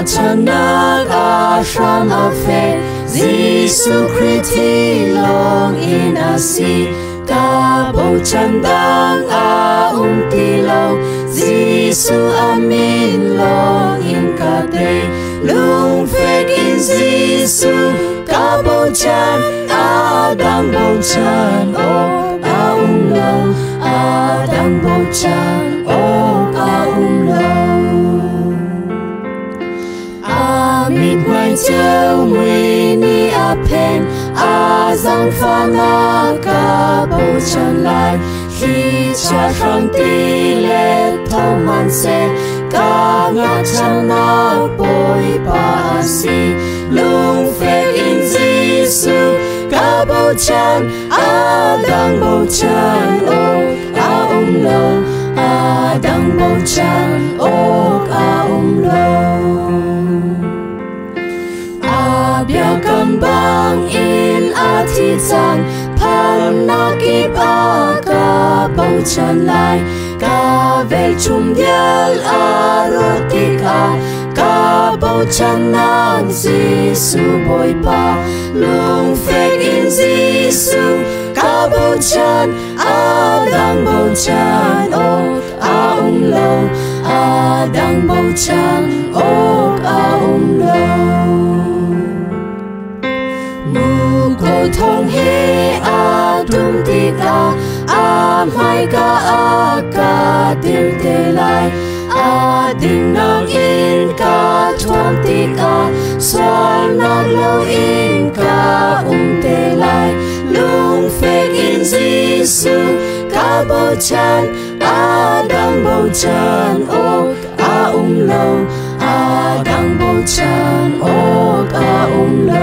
chanak ashram afe Giêsu Christi long in asi ka bo chandang ti lo Giêsu amin long in ka te lung phek in Giêsu ka bo chan dang bo chan lo dang bo chan lo mít ngoài châu mùi ni pen giang pha na ca bầu chân lại khi cha răng ti lệ thâu man se ca ngã chân na bồi ba si lung phê in Giêsu ca bầu chân đang bầu chân lo đang bầu chân lo bia kambang in thi chan phan na ki ka bầu chân lại ka vel chung dial rotika ka bầu chân nan Giêsu bồi ba lung phek in Giêsu ka bầu chân đang bầu chân lo đang bầu chân lo cô thong he dum ti mai ka dir te lai ding nang in ka thuam ti swal nang lo in ka te lai lung phek in Giêsu ka bo chan dang bo chan lo dang bo chan lo